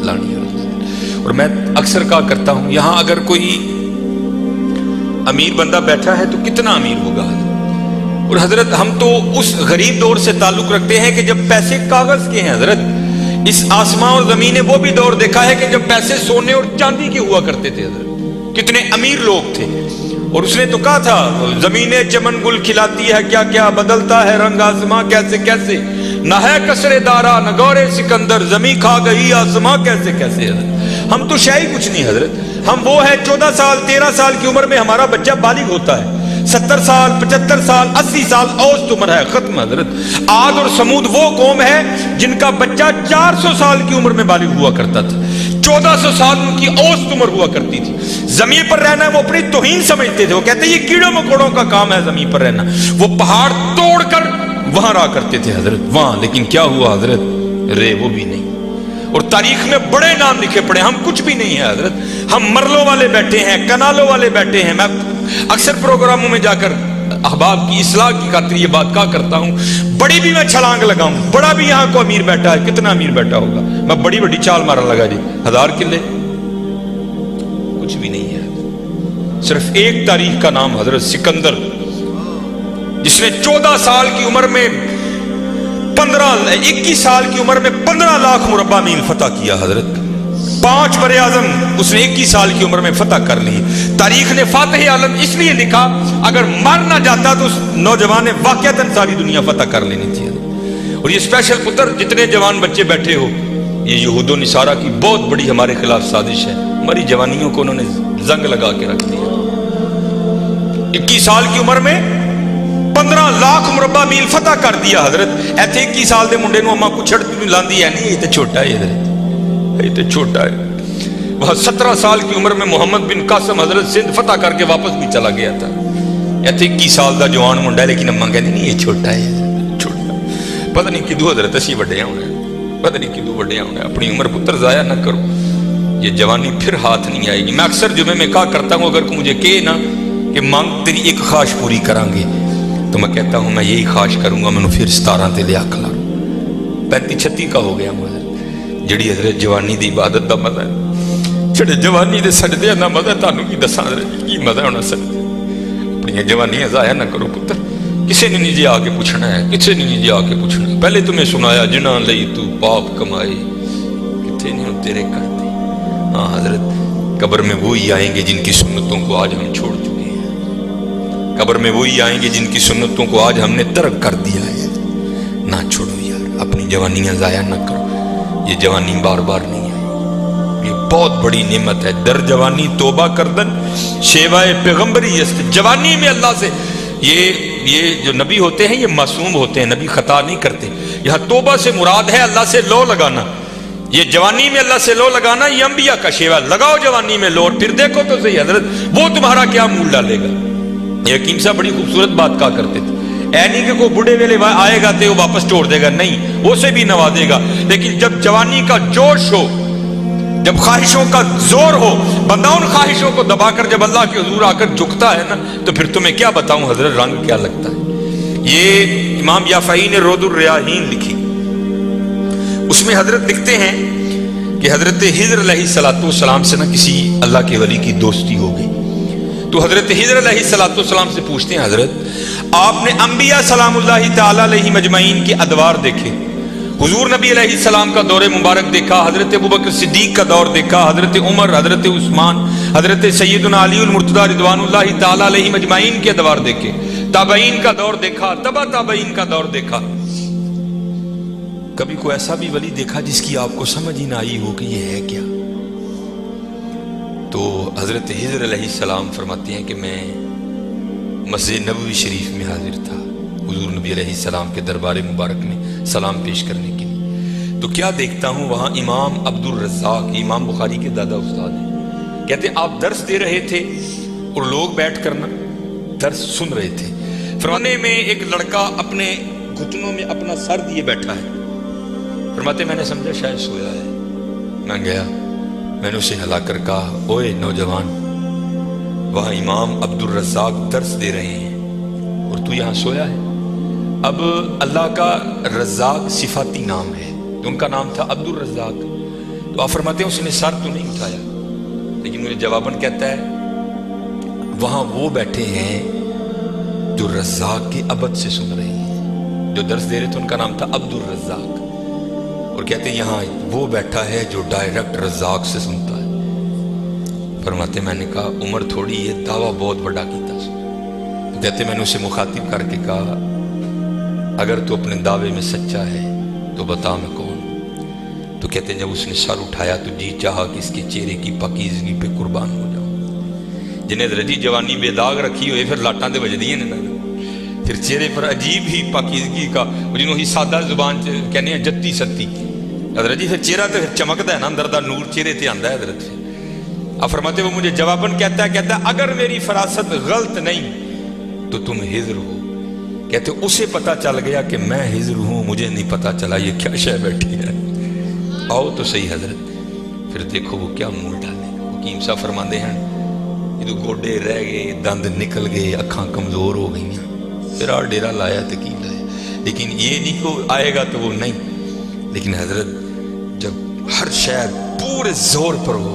لانی ہے۔ اور میں اکثر کہا کرتا ہوں یہاں اگر کوئی امیر بندہ بیٹھا ہے تو کتنا امیر ہوگا، اور حضرت ہم تو اس غریب دور سے تعلق رکھتے ہیں کہ جب پیسے کاغذ کے ہیں۔ حضرت اس آسمان اور زمین نے وہ بھی دور دیکھا ہے کہ جب پیسے سونے اور چاندی کے ہوا کرتے تھے۔ حضرت کتنے امیر لوگ تھے، اور اس نے تو کہا تھا زمینیں چمن گل کھلاتی ہے کیا کیا، بدلتا ہے رنگ آسماں کیسے کیسے، نہ ہے کسرے دارا نہ گورے سکندر، زمین کھا گئی آسماں کیسے کیسے۔ حضرت ہم تو شے ہی کچھ نہیں حضرت، ہم وہ ہے 14 سال 13 سال کی عمر میں ہمارا بچہ بالغ ہوتا ہے، 70 سال 75 سال 80 سال اوسط عمر ہے، ختم۔ حضرت عاد اور سمود وہ قوم ہے جن کا بچہ 400 سال کی عمر میں بالغ ہوا کرتا تھا، 1400 سال ان کی اوسط عمر ہوا کرتی تھی۔ زمین پر رہنا وہ اپنی توہین سمجھتے تھے، وہ کہتے یہ کیڑوں مکوڑوں کا کام ہے زمین پر رہنا، وہ پہاڑ توڑ کر وہاں رہا کرتے تھے حضرت وہاں، لیکن کیا ہوا حضرت، رے وہ بھی نہیں۔ اور تاریخ میں بڑے نام لکھے پڑے، ہم کچھ بھی نہیں ہے حضرت، ہم مرلوں والے بیٹھے ہیں، کنالوں والے بیٹھے ہیں۔ میں اکثر پروگراموں میں جا کر احباب کی اصلاح کی خاطر یہ بات کہا کرتا ہوں، بڑی بھی میں چھلانگ لگاؤں، بڑا بھی یہاں کو امیر بیٹھا ہے، کتنا امیر بیٹھا ہوگا، میں بڑی بڑی چال مارن لگا جی 1000 قلعے، کچھ بھی نہیں ہے۔ صرف ایک تاریخ کا نام حضرت سکندر، جس نے 14 سال کی عمر میں 21 سال کی عمر میں 15 لاکھ مربع میل فتح کیا حضرت، 5 بر اعظم اس نے 21 سال کی عمر میں فتح کر لی۔ تاریخ نے فاتح عالم اس لیے لکھا، اگر مر نہ جاتا تو اس نوجوان نے واقعتاً ساری دنیا فتح کر لینی تھی۔ اور یہ اسپیشل پتر جتنے جوان بچے بیٹھے ہو، یہ یہود و نصارہ کی بہت بڑی ہمارے خلاف سازش ہے، ہماری جوانیوں کو انہوں نے زنگ لگا کے رکھ دیا۔ 21 سال کی عمر میں 15 لاکھ مربع میل فتح کر دیا حضرت۔ ایتھے 21 سال دے منڈے نو اما کو چھڑ لاندی ہے نہیں، یہ تو چھوٹا ہے حضرت، یہ تو چھوٹا ہے۔ وہاں 17 سال کی عمر میں محمد بن قاسم حضرت سندھ فتح کر کے واپس بھی چلا گیا تھا۔ ایتھے 21 سال دا جوان منڈا ہے، لیکن اما کہندی نہیں یہ چھوٹا ہے، چھوٹا۔ پتہ نہیں کدو حضرت اسی وڈے ہونے، پتہ نہیں کدو وڈے ہونے۔ اپنی عمر پتر ضائع نہ کرو، یہ جوانی پھر ہاتھ نہیں آئے گی۔ میں اکثر جمعے میں کہا کرتا ہوں، اگر کوئی مجھے کہے نا کہ مانگ تیری ایک خواہش پوری کریں گے، تو میں کہتا ہوں میں یہی خواہش کروں گا میں پھر 17 تے لیا کھلا 35-36 کا ہو گیا حضرت۔ جڑی حضرت جوانی دی عبادت دا مزہ ہے، جڑے جوانی دے سجدے دا مزہ ہے، تانوں کی دساں حضرت کی مزہ ہونا سجدے۔ اپنی جوانیاں ضائع نہ کرو پتر، کسے نے نہیں جی آ کے پوچھنا ہے، کسے نے نہیں جی آ کے پوچھنا ہے۔ پہلے تمہیں سنایا جنہاں لئی تو پاپ کمائے، کتنے نہیں تیرے کرتے۔ ہاں حضرت قبر میں وہی آئیں گے جن کی سنتوں کو آج ہم چھوڑ چکے ہیں، قبر میں وہی آئیں گے جن کی سنتوں کو آج ہم نے ترک کر دیا ہے۔ نہ چھوڑو یار، اپنی جوانیاں ضائع نہ کرو، یہ جوانی بار بار نہیں آئی، یہ بہت بڑی نعمت ہے۔ در جوانی توبہ کردن شیوائے پیغمبری است، جوانی میں اللہ سے یہ جو نبی ہوتے ہیں یہ معصوم ہوتے ہیں، نبی خطا نہیں کرتے۔ یہاں توبہ سے مراد ہے اللہ سے لو لگانا، یہ جوانی میں اللہ سے لو لگانا یہ انبیاء کا شیوا۔ لگاؤ جوانی میں لو، اور پھر دیکھو تو صحیح حضرت وہ تمہارا کیا مول ڈالے گا۔ یہ حکیم صاحب بڑی خوبصورت بات کہا کرتے تھے، اے نہیں کہ کوئی بڑھے ویلے آئے گا تو وہ واپس چھوڑ دے گا، نہیں، وہ سے بھی نوازے گا، لیکن جب جوانی کا جوش ہو، جب خواہشوں کا زور ہو، بندہ ان خواہشوں کو دبا کر جب اللہ کے حضور آ کر جھکتا ہے نا، تو پھر تمہیں کیا بتاؤں حضرت رنگ کیا لگتا ہے۔ یہ امام یافعی نے رود الریاحین لکھی، اس میں حضرت لکھتے ہیں کہ حضرت خضر علیہ السلام سے نا کسی اللہ کے ولی کی دوستی ہو گئی، تو حضرت خضر علیہ السلام سے پوچھتے ہیں حضرت آپ نے انبیاء سلام اللہ تعالی علیہ مجمعین کے ادوار دیکھے، حضور نبی علیہ السلام کا دور مبارک دیکھا، حضرت ابوبکر صدیق کا دور دیکھا، حضرت عمر، حضرت عثمان، حضرت سیدنا علی المرتضی رضوان اللہ تعالی علیہ مجمعین کے ادوار دیکھے، تابعین کا دور دیکھا، تبع تابعین کا دور دیکھا، کبھی کوئی ایسا بھی ولی دیکھا جس کی آپ کو سمجھ ہی نہ آئی ہو کہ یہ ہے کیا؟ تو حضرت خضر علیہ السلام فرماتے ہیں کہ میں مسجد نبوی شریف میں حاضر تھا حضور نبی علیہ السلام کے دربار مبارک میں سلام پیش کرنے کے لیے، تو کیا دیکھتا ہوں وہاں امام عبد الرزاق، امام بخاری کے دادا استاد ہیں، کہتے ہیں آپ درس دے رہے تھے اور لوگ بیٹھ کر نا درس سن رہے تھے، فرمانے میں ایک لڑکا اپنے گھٹنوں میں اپنا سر دیے بیٹھا ہے، فرماتے میں نے سمجھا شاید سویا ہے، میں گیا، میں نے اسے ہلا کر کہا اوئے نوجوان، وہاں امام عبد الرزاق درس دے رہے ہیں اور تو یہاں سویا ہے۔ اب اللہ کا رزاق صفاتی نام ہے، تو ان کا نام تھا عبد الرزاق، تو آپ فرماتے ہیں اس نے سر تو نہیں اٹھایا، لیکن مجھے جواباً کہتا ہے وہاں وہ بیٹھے ہیں جو رزاق کے عبد سے سن رہے ہیں، جو درس دے رہے تھے ان کا نام تھا عبد الرزاق، اور کہتے ہیں یہاں وہ بیٹھا ہے جو ڈائریکٹ رزاق سے سنتا ہے۔ فرماتے میں نے کہا عمر تھوڑی ہے، دعویٰ بہت بڑا کیتا اس نے۔ تو کہتے میں نے اسے مخاطب کر کے کہا اگر تو اپنے دعوے میں سچا ہے تو بتا میں کون ہوں۔ تو کہتے ہیں جب اس نے سر اٹھایا تو جی چاہا کہ اس کے چہرے کی پاکیزگی پہ قربان ہو جاؤں۔ جنہیں رجی جوانی بے داغ رکھی ہوئے پھر لاٹاں دے وجدی ہیں نا، پھر چہرے پر عجیب ہی پاکیزگی کا، جنہوں ہی سادہ زبان کہنے ہیں جتی ستی حضرت جی، پھر چہرہ تو پھر چمکتا ہے نا، اندر دا نور چہرے تے آندا ہے حضرت سے۔ اب فرماتے وہ مجھے جواباً کہتا ہے اگر میری فراست غلط نہیں تو تم حضر ہو۔ کہتے اسے پتا چل گیا کہ میں حضر ہوں، مجھے نہیں پتا چلا یہ کیا شے بیٹھی ہے۔ آؤ تو صحیح حضرت، پھر دیکھو وہ کیا منہ ڈالے۔ حکیم صاحب فرماندے ہیں یہ تو گوڈے رہ گئے، دند نکل گئے، اکھاں کمزور ہو گئی ہیں، پھر آ ڈیرا لایا تو کی لایا، لیکن یہ نہیں کہ آئے گا تو وہ نہیں۔ لیکن حضرت جب ہر شے پورے زور پر ہو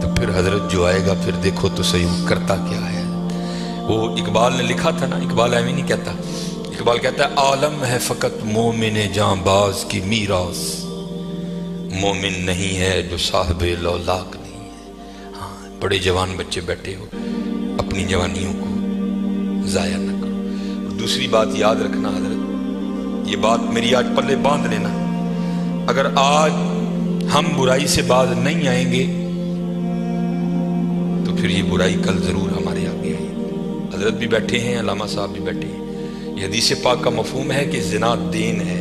تو پھر حضرت جو آئے گا پھر دیکھو تو صحیح وہ کرتا کیا ہے۔ وہ اقبال نے لکھا تھا نا، اقبال ایویں نہیں کہتا، اقبال کہتا ہے عالم ہے فقط مومن جاں باز کی میراث، مومن نہیں ہے جو صاحب لولاک نہیں ہے۔ ہاں بڑے جوان بچے بیٹھے ہو، اپنی جوانیوں کو ضائع نہ کرو۔ اور دوسری بات یاد رکھنا حضرت، یہ بات میری آج پلے باندھ لینا، اگر آج ہم برائی سے باز نہیں آئیں گے تو پھر یہ برائی کل ضرور ہمارے آگے آئے گی۔ حضرت بھی بیٹھے ہیں، علامہ صاحب بھی بیٹھے ہیں۔ یہ حدیث پاک کا مفہوم ہے کہ زنا دین ہے،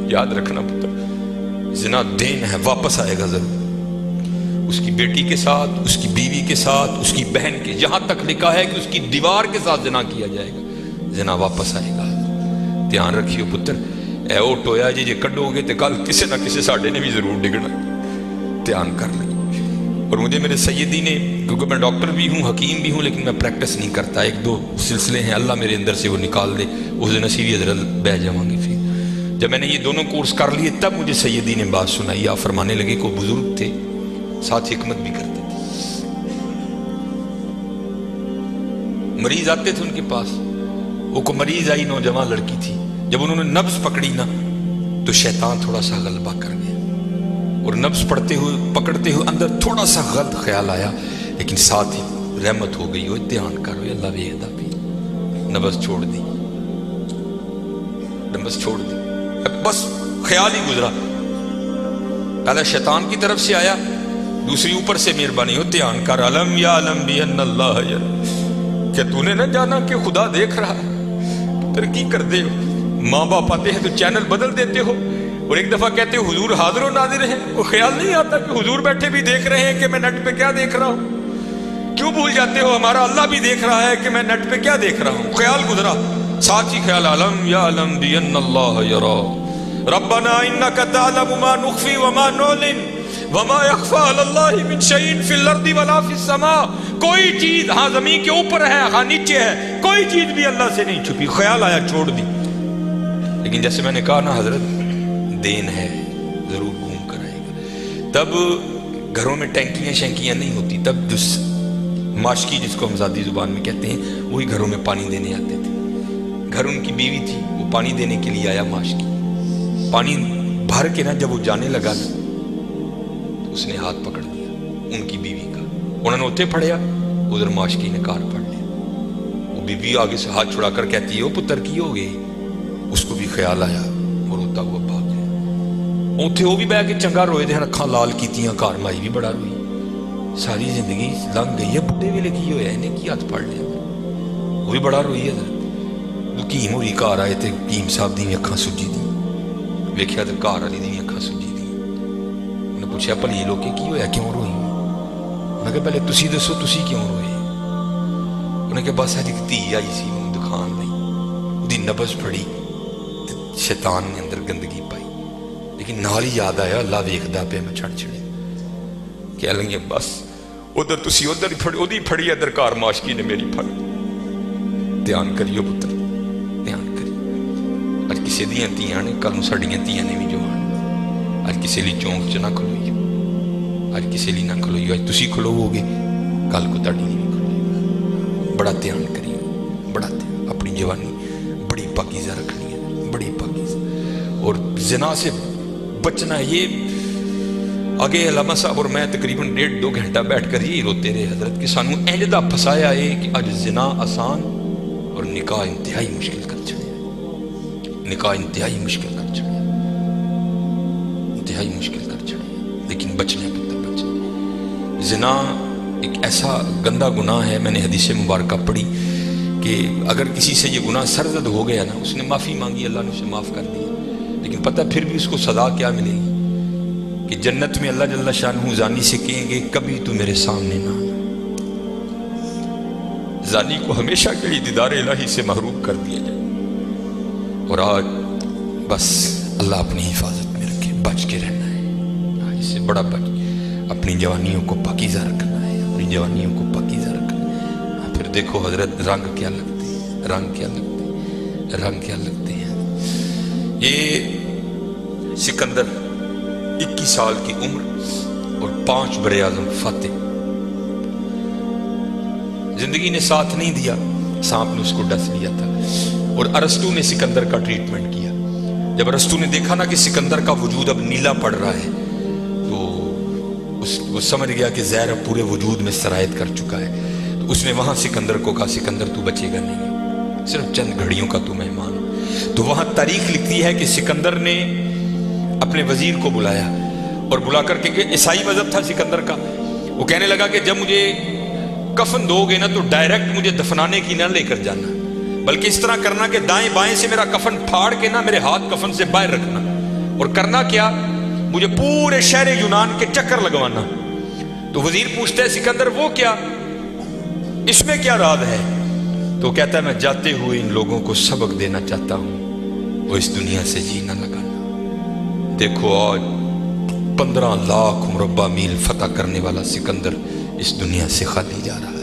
یاد رکھنا پتر، زنا دین ہے، واپس آئے گا ضرور۔ اس کی بیٹی کے ساتھ، اس کی بیوی کے ساتھ، اس کی بہن کے، جہاں تک لکھا ہے کہ اس کی دیوار کے ساتھ زنا کیا جائے گا، زنا واپس آئے گا۔ دھیان رکھیو پتر، اے او ٹویا جی کڈو گے تو کل کسی نہ کسی ساڈے نے بھی ضرور ڈگنا، دھیان کر لیں۔ اور مجھے میرے سیدی نے، کیونکہ میں ڈاکٹر بھی ہوں، حکیم بھی ہوں، لیکن میں پریکٹس نہیں کرتا، ایک دو سلسلے ہیں اللہ میرے اندر سے وہ نکال دے، اس دن نصیبی حضرت بہ جاؤں گے۔ پھر جب میں نے یہ دونوں کورس کر لیے تب مجھے سیدی نے بات سنائی، آپ فرمانے لگے کوئی بزرگ تھے ساتھ حکمت بھی کرتے تھے، مریض آتے تھے ان کے پاس، وہ کو مریض آئی نوجوان لڑکی تھی، جب انہوں نے نبض پکڑی نا تو شیطان تھوڑا سا غلبہ کر گیا، اور نبض پڑھتے ہوئے پکڑتے ہوئے اندر تھوڑا سا غلط خیال آیا، لیکن ساتھ ہی رحمت ہو گئی، وہ دھیان کرو اللہ ویدہ بھی، نبض چھوڑ دی، نبض چھوڑ دی، بس خیال ہی گزرا، پہلا شیطان کی طرف سے آیا، دوسری اوپر سے مہربانی ہو، دھیان کر علم یا علم بھی ان اللہ یرا، کیا تو نے نہ جانا کہ خدا دیکھ رہا ہے؟ ترقی کر دے ہو، ماں باپ آتے ہیں تو چینل بدل دیتے ہو، اور ایک دفعہ کہتے ہو حضور حاضر و ناظر ہیں، وہ خیال نہیں آتا کہ حضور بیٹھے بھی دیکھ رہے ہیں کہ میں نیٹ پہ کیا دیکھ رہا ہوں؟ کیوں بھول جاتے ہو ہمارا اللہ بھی دیکھ رہا ہے کہ میں نیٹ پہ کیا دیکھ رہا ہوں؟ خیال گزرا، ساتھ ہی خیال علم یا علم بھی ان اللہ یرا ربنا انک تعلم ما نخفی وما نعلن وما یخفی علی اللہ من شیء فی الارض ولا فی السماء، کوئی چیز ہاں زمین کے اوپر ہے ہاں نیچے ہے، کوئی چیز بھی اللہ سے نہیں چھپی۔ خیال آیا چھوڑ دی، لیکن جیسے میں نے کہا نا حضرت دین ہے، ضرور گھوم کر آئے گا۔ تب گھروں میں ٹینکیاں شینکیاں نہیں ہوتی، تب جو ماشکی جس کو ہم ذاتی زبان میں کہتے ہیں وہی گھروں میں پانی دینے آتے تھے۔ گھر ان کی بیوی تھی، وہ پانی دینے کے لیے آیا، ماشکی پانی بھر کے نا جب وہ جانے لگا نا تو اس نے ہاتھ پکڑ لیا ان کی بیوی کا، انہوں نے اتنے پھڑیا، ادھر ماشکی نے کار پڑ لیا، وہ بیوی آگے سے ہاتھ چھڑا کر کہتی ہے وہ پتر کی ہو گئی، اس کو بھی خیال آیا، وہ روتا ہوا بھاگ گیا۔ اتنے وہ بھی بہ کے چنگا روئے تھے، اکھاں لال کیتیاں، کار مائی بھی بڑا روئی، ساری زندگی لنگ گئی ہے، بڑھے ویلے کی ہویا انہیں کی ہاتھ پڑ لیا، وہ بھی بڑا روئی ہے۔ حکیم ہوری کار آئے تھے، حکیم صاحب دی اکھاں سجی دی، ویکھیا تو کار والی دی اکھاں سجی دی، انہیں پوچھا بھلی لوکے کی ہویا کیوں روئی؟ میں کہا پہلے تسی دسو تسی کیوں روئے؟ انہیں کہا بس اج ایک دھی آئی سی مینوں دکھان لئی، دی نبض پھڑی شیطان نے اندر گندگی پائی، لیکن نال ہی یاد آیا اللہ ویکھدا پیا میں چھڑ چھڑے، کہہ لیں بس ادھر تسی ادھر ہی پھڑی، ادھی پھڑی ادھر کار ماشکی نے میری پھڑ۔ دھیان کریو پتر، دھیان کریو، اج کسی دیاں تیاں نے کل نوں ساڈیاں تیاں نے بھی جو کسی لی چونک چ نہ کھلوئیو، اج کسی لی نہ کھلوئیو، اج تسی کھلوو گے کل کو تاڑی نہیں کھلوئیو۔ بڑا دھیان کریو، بڑا دھیان، اپنی جوانی بڑی پاکیزہ رکھنی ہے، بڑی پاکیزہ، اور زنا سے بچنا ہے۔ یہ آگے علامہ صاحب اور میں تقریباً 1.5-2 گھنٹہ بیٹھ کر یہی روتے رہے حضرت کہ سانو اینجدہ پھسایا ہے کہ اج زنا آسان اور نکاح انتہائی مشکل کر چھڑے، نکاح انتہائی مشکل کر چھڑے، انتہائی مشکل کر چھڑے، لیکن بچنے پتہ بچنے۔ زنا ایک ایسا گندہ گناہ ہے، میں نے حدیث مبارکہ پڑھی کہ اگر کسی سے یہ گناہ سرزد ہو گیا نا، اس نے معافی مانگی، اللہ نے اسے معاف کر دیا، لیکن پتہ پھر بھی اس کو سزا کیا ملے گی کہ جنت میں اللہ جل شانہ زانی سے کہیں گے کبھی تو میرے سامنے نہ آنا۔ زانی کو ہمیشہ کے لیے دیدار الہی سے محروم کر دیا جائے، اور آج بس اللہ اپنی حفاظت میں رکھے، بچ کے رہنا ہے، اس سے بڑا بچ، اپنی جوانیوں کو پاکیزہ رکھنا ہے، اپنی جوانیوں کو پاکیزہ رکھنا ہے۔ پھر دیکھو حضرت رنگ کیا لگتے ہیں، رنگ کیا لگتے ہیں، رنگ کیا لگتے ہیں۔ یہ سکندر 21 سال کی عمر اور 5 بر اعظم فاتح، زندگی نے ساتھ نہیں دیا، سانپ نے اس کو ڈس لیا تھا، اور ارسطو نے سکندر کا ٹریٹمنٹ کیا۔ جب ارسطو نے دیکھا نا کہ سکندر کا وجود اب نیلا پڑ رہا ہے، تو وہ سمجھ گیا کہ زہر اب پورے وجود میں سرایت کر چکا ہے، تو اس نے وہاں سکندر کو کہا سکندر تو بچے گا نہیں، صرف چند گھڑیوں کا تو مہمان۔ تو وہاں تاریخ لکھتی ہے کہ سکندر نے اپنے وزیر کو بلایا، اور بلا کر کے عیسائی مذہب تھا سکندر کا، وہ کہنے لگا کہ جب مجھے کفن دو گے نا تو ڈائریکٹ مجھے دفنانے کی نہ لے کر جانا، بلکہ اس طرح کرنا کہ دائیں بائیں سے میرا کفن پھاڑ کے نا میرے ہاتھ کفن سے باہر رکھنا، اور کرنا کیا، مجھے پورے شہر یونان کے چکر لگوانا۔ تو وزیر پوچھتا ہے سکندر وہ کیا، اس میں کیا راز ہے؟ تو کہتا ہے میں جاتے ہوئے ان لوگوں کو سبق دینا چاہتا ہوں، وہ اس دنیا سے جی نہ لگانا۔ دیکھو آج 15 لاکھ مربع میل فتح کرنے والا سکندر اس دنیا سے خالی جا رہا ہے۔